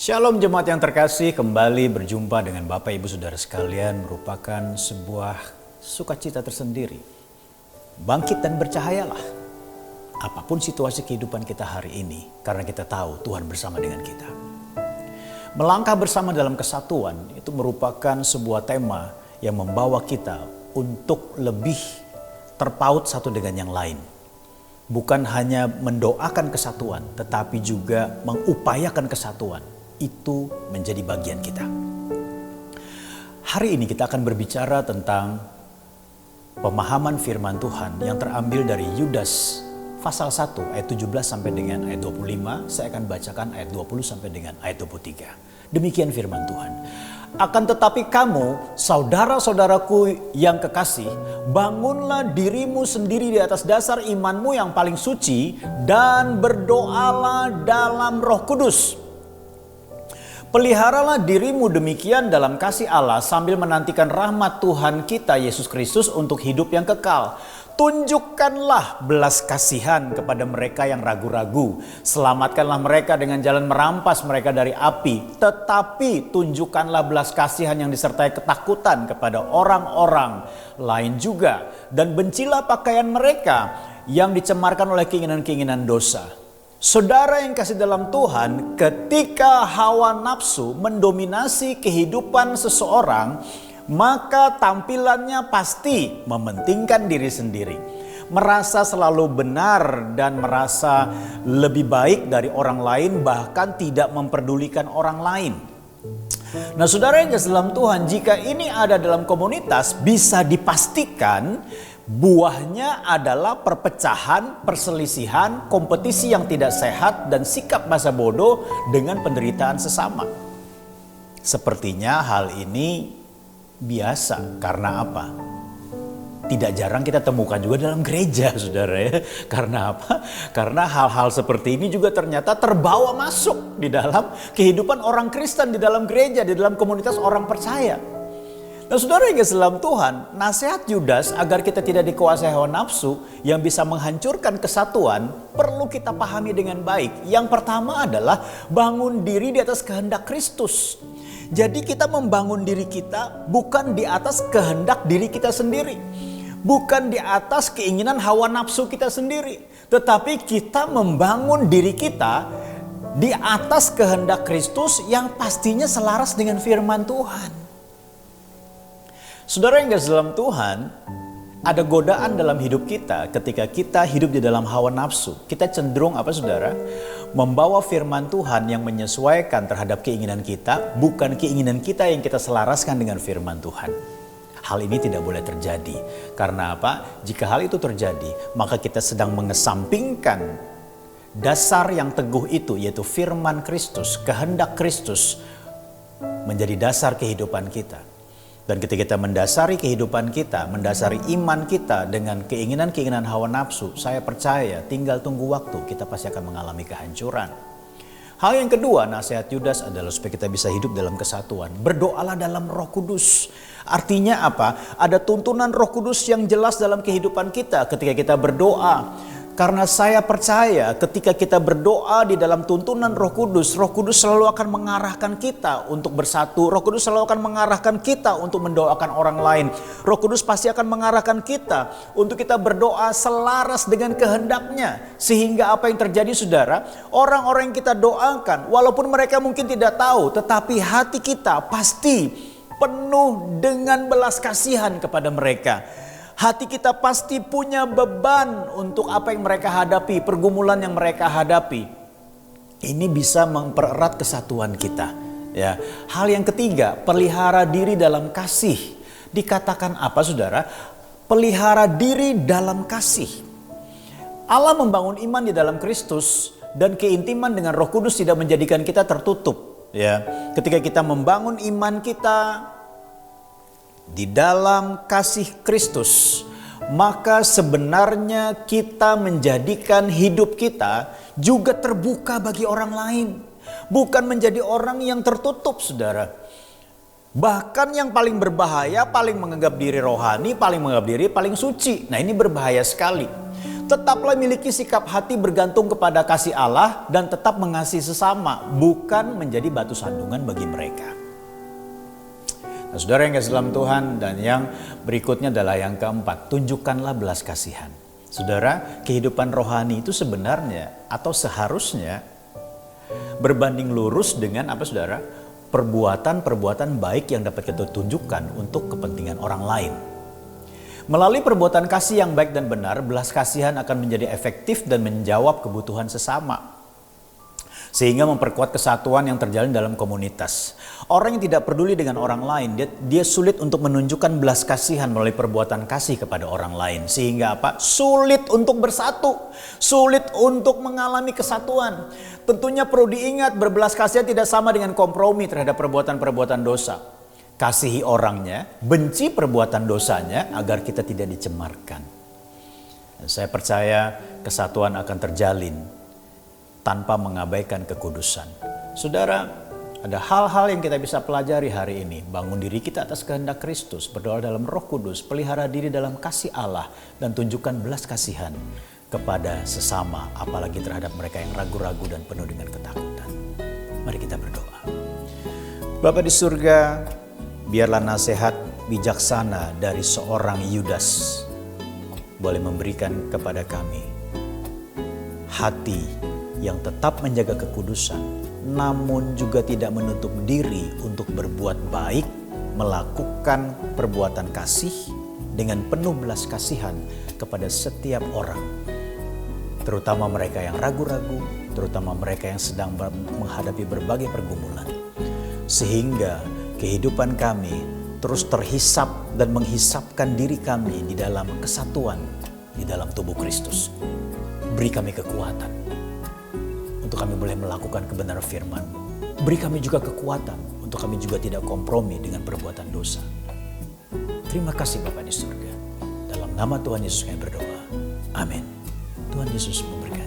Shalom jemaat yang terkasih, kembali berjumpa dengan Bapak Ibu Saudara sekalian merupakan sebuah sukacita tersendiri. Bangkit dan bercahayalah. Apapun situasi kehidupan kita hari ini, karena kita tahu Tuhan bersama dengan kita. Melangkah bersama dalam kesatuan itu merupakan sebuah tema yang membawa kita untuk lebih terpaut satu dengan yang lain. Bukan hanya mendoakan kesatuan, tetapi juga mengupayakan kesatuan. Itu menjadi bagian kita. Hari ini kita akan berbicara tentang pemahaman firman Tuhan yang terambil dari Yudas pasal 1 ayat 17 sampai dengan ayat 25. Saya akan bacakan ayat 20 sampai dengan ayat 23. Demikian firman Tuhan. Akan tetapi kamu, saudara-saudaraku yang kekasih, bangunlah dirimu sendiri di atas dasar imanmu yang paling suci dan berdoalah dalam Roh Kudus. Peliharalah dirimu demikian dalam kasih Allah sambil menantikan rahmat Tuhan kita Yesus Kristus untuk hidup yang kekal. Tunjukkanlah belas kasihan kepada mereka yang ragu-ragu. Selamatkanlah mereka dengan jalan merampas mereka dari api. Tetapi tunjukkanlah belas kasihan yang disertai ketakutan kepada orang-orang lain juga. Dan bencilah pakaian mereka yang dicemarkan oleh keinginan-keinginan dosa. Saudara yang kasih dalam Tuhan, ketika hawa nafsu mendominasi kehidupan seseorang, maka tampilannya pasti mementingkan diri sendiri. Merasa selalu benar dan merasa lebih baik dari orang lain, bahkan tidak memperdulikan orang lain. Nah, saudara yang kasih dalam Tuhan, jika ini ada dalam komunitas, bisa dipastikan buahnya adalah perpecahan, perselisihan, kompetisi yang tidak sehat, dan sikap masa bodoh dengan penderitaan sesama. Sepertinya hal ini biasa. Karena apa? Tidak jarang kita temukan juga dalam gereja, saudara ya. Karena apa? Karena hal-hal seperti ini juga ternyata terbawa masuk di dalam kehidupan orang Kristen, di dalam gereja, di dalam komunitas orang percaya. Nah, saudara yang kasih dalam Tuhan, nasihat Yudas agar kita tidak dikuasai hawa nafsu yang bisa menghancurkan kesatuan perlu kita pahami dengan baik. Yang pertama adalah bangun diri di atas kehendak Kristus. Jadi kita membangun diri kita bukan di atas kehendak diri kita sendiri. Bukan di atas keinginan hawa nafsu kita sendiri. Tetapi kita membangun diri kita di atas kehendak Kristus yang pastinya selaras dengan firman Tuhan. Saudara yang kasih dalam Tuhan, ada godaan dalam hidup kita ketika kita hidup di dalam hawa nafsu. Kita cenderung apa saudara? Membawa firman Tuhan yang menyesuaikan terhadap keinginan kita, bukan keinginan kita yang kita selaraskan dengan firman Tuhan. Hal ini tidak boleh terjadi. Karena apa? Jika hal itu terjadi, maka kita sedang mengesampingkan dasar yang teguh itu, yaitu firman Kristus, kehendak Kristus menjadi dasar kehidupan kita. Dan ketika kita mendasari kehidupan kita, mendasari iman kita dengan keinginan-keinginan hawa nafsu, saya percaya tinggal tunggu waktu, kita pasti akan mengalami kehancuran. Hal yang kedua, nasihat Yudas adalah supaya kita bisa hidup dalam kesatuan. Berdoalah dalam Roh Kudus. Artinya apa? Ada tuntunan Roh Kudus yang jelas dalam kehidupan kita ketika kita berdoa. Karena saya percaya ketika kita berdoa di dalam tuntunan Roh Kudus selalu akan mengarahkan kita untuk bersatu. Roh Kudus selalu akan mengarahkan kita untuk mendoakan orang lain. Roh Kudus pasti akan mengarahkan kita untuk kita berdoa selaras dengan kehendaknya. Sehingga apa yang terjadi saudara? Orang-orang yang kita doakan, walaupun mereka mungkin tidak tahu, tetapi hati kita pasti penuh dengan belas kasihan kepada mereka. Hati kita pasti punya beban untuk apa yang mereka hadapi, pergumulan yang mereka hadapi. Ini bisa mempererat kesatuan kita. Ya. Hal yang ketiga, pelihara diri dalam kasih. Dikatakan apa saudara? Pelihara diri dalam kasih. Allah membangun iman di dalam Kristus dan keintiman dengan Roh Kudus tidak menjadikan kita tertutup. Ya. Ketika kita membangun iman kita di dalam kasih Kristus, maka sebenarnya kita menjadikan hidup kita juga terbuka bagi orang lain. Bukan menjadi orang yang tertutup, saudara. Bahkan yang paling berbahaya, paling menganggap diri rohani, paling menganggap diri paling suci. Nah, ini berbahaya sekali. Tetaplah miliki sikap hati bergantung kepada kasih Allah dan tetap mengasihi sesama, bukan menjadi batu sandungan bagi mereka. Nah, saudara yang kasih dalam Tuhan, dan yang berikutnya adalah yang keempat, tunjukkanlah belas kasihan. Saudara, kehidupan rohani itu sebenarnya atau seharusnya berbanding lurus dengan apa saudara? Perbuatan-perbuatan baik yang dapat kita tunjukkan untuk kepentingan orang lain. Melalui perbuatan kasih yang baik dan benar, belas kasihan akan menjadi efektif dan menjawab kebutuhan sesama. Sehingga memperkuat kesatuan yang terjalin dalam komunitas. Orang yang tidak peduli dengan orang lain, dia sulit untuk menunjukkan belas kasihan melalui perbuatan kasih kepada orang lain. Sehingga apa? Sulit untuk bersatu, sulit untuk mengalami kesatuan. Tentunya perlu diingat, berbelas kasihan tidak sama dengan kompromi terhadap perbuatan-perbuatan dosa. Kasihi orangnya, benci perbuatan dosanya agar kita tidak dicemarkan. Dan saya percaya kesatuan akan terjalin tanpa mengabaikan kekudusan. Saudara, ada hal-hal yang kita bisa pelajari hari ini. Bangun diri kita atas kehendak Kristus, berdoa dalam Roh Kudus, pelihara diri dalam kasih Allah, dan tunjukkan belas kasihan kepada sesama, apalagi terhadap mereka yang ragu-ragu dan penuh dengan ketakutan. Mari kita berdoa. Bapa di surga, biarlah nasihat bijaksana dari seorang Yudas boleh memberikan kepada kami hati yang tetap menjaga kekudusan, namun juga tidak menutup diri untuk berbuat baik, melakukan perbuatan kasih dengan penuh belas kasihan kepada setiap orang, terutama mereka yang ragu-ragu, terutama mereka yang sedang menghadapi berbagai pergumulan, sehingga kehidupan kami terus terhisap dan menghisapkan diri kami di dalam kesatuan di dalam tubuh Kristus. Beri kami kekuatan untuk kami boleh melakukan kebenaran firman-Mu. Beri kami juga kekuatan untuk kami juga tidak kompromi dengan perbuatan dosa. Terima kasih Bapa di surga. Dalam nama Tuhan Yesus kami berdoa. Amin. Tuhan Yesus memberkati.